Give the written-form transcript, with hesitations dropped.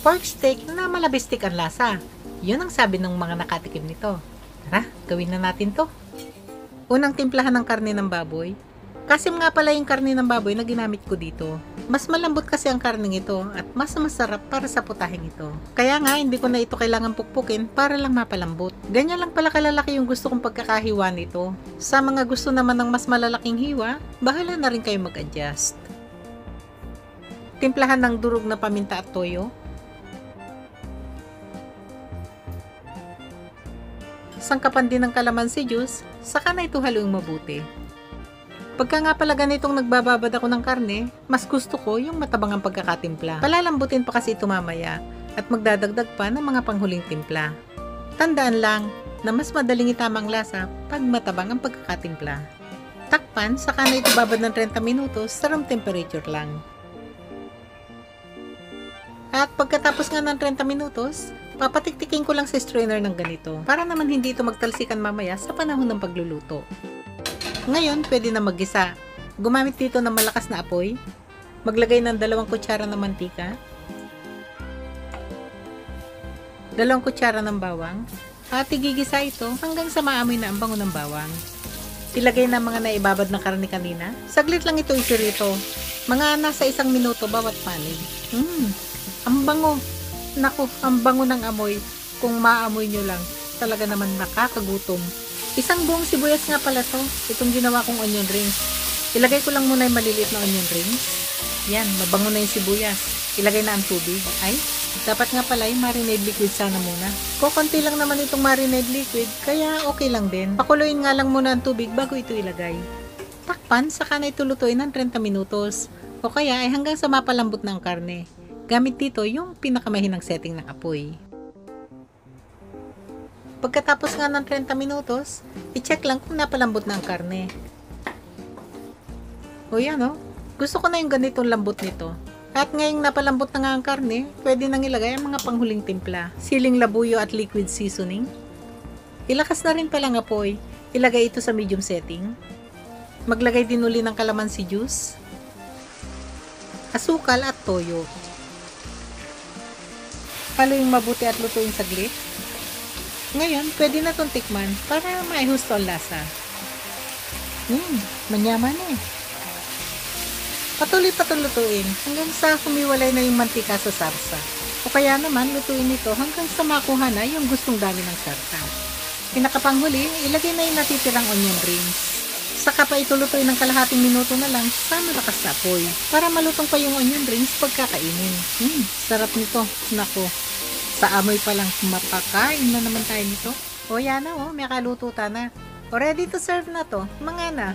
Pork steak na malabistik ang lasa. Yun ang sabi ng mga nakatikim nito. Tara, gawin na natin to. Unang timplahan ng karne ng baboy. Kasim nga pala yung karne ng baboy na ginamit ko dito. Mas malambot kasi ang karneng ito at mas masarap para sa putaheng ito. Kaya nga hindi ko na ito kailangan pukpukin para lang mapalambot. Ganyan lang pala kalalaki yung gusto kong pagkakahiwa nito. Sa mga gusto naman ng mas malalaking hiwa, bahala na rin kayo mag-adjust. Timplahan ng durog na paminta at toyo. Sangkapan din ng kalamansi juice, saka na ito haluing mabuti. Pagka nga pala ganitong nagbababad ako ng karne, mas gusto ko yung matabang ang pagkakatimpla. Palalambutin pa kasi ito mamaya at magdadagdag pa ng mga panghuling timpla. Tandaan lang na mas madaling itamang lasa pag matabang ang pagkakatimpla. Takpan, saka na ito babad ng 30 minutos sa room temperature lang. At pagkatapos nga ng 30 minutos, papatiktikin ko lang sa strainer ng ganito para naman hindi ito magtalsikan mamaya sa panahon ng pagluluto. Ngayon, pwede na maggisa. Gumamit dito ng malakas na apoy. Maglagay ng 2 kutsara ng mantika. 2 kutsara ng bawang. At igigisa ito hanggang sa maamoy na ang bango ng bawang. Ilagay na mga naibabad na karne kanina. Saglit lang ito itirito. Mga nasa 1 minuto bawat panig. Ang bango. Naku, ang bango ng amoy. Kung maamoy nyo lang, talaga naman nakakagutom. Isang buong sibuyas nga pala to. Itong ginawa kong onion rings. Ilagay ko lang muna yung maliliit na onion rings. Yan, mabango na yung sibuyas. Ilagay na ang tubig. Ay, dapat nga pala yung marinade liquid sana muna. Kukunti lang naman itong marinade liquid, kaya okay lang din. Pakuluin nga lang muna ang tubig bago ito ilagay. Takpan, saka na ito lutuin ng 30 minutos. O kaya ay hanggang sa mapalambot na ang karne. Gamit dito yung pinakamahinang setting ng apoy. Pagkatapos nga ng 30 minutos, i-check lang kung napalambot na ang karne. O yan o, gusto ko na yung ganitong lambot nito. At ngayong napalambot na nga ang karne, pwede nang ilagay ang mga panghuling timpla, siling labuyo at liquid seasoning. Ilakas na rin palang apoy, ilagay ito sa medium setting. Maglagay din uli ng kalamansi juice, asukal at toyo. Haluin mabuti at lutuin saglit. Ngayon, pwede na itong tikman para maihusto ang lasa. Manyaman eh. Patuloy lutuin hanggang sa humiwalay na yung mantika sa sarsa. O kaya naman, lutuin ito hanggang sa makuha na yung gustong dami ng sarsa. Pinakapanghuli, ilagay na yung natitirang onion rings. Saka pa ito lutuin ng kalahating minuto na lang sa malakas na apoy para malutong pa yung onion rings pagkakainin. Sarap nito. Nako. Sa amoy pa lang mapakain na naman tayo nito. O yan na may kalututan na. O ready to serve na to. Mga na.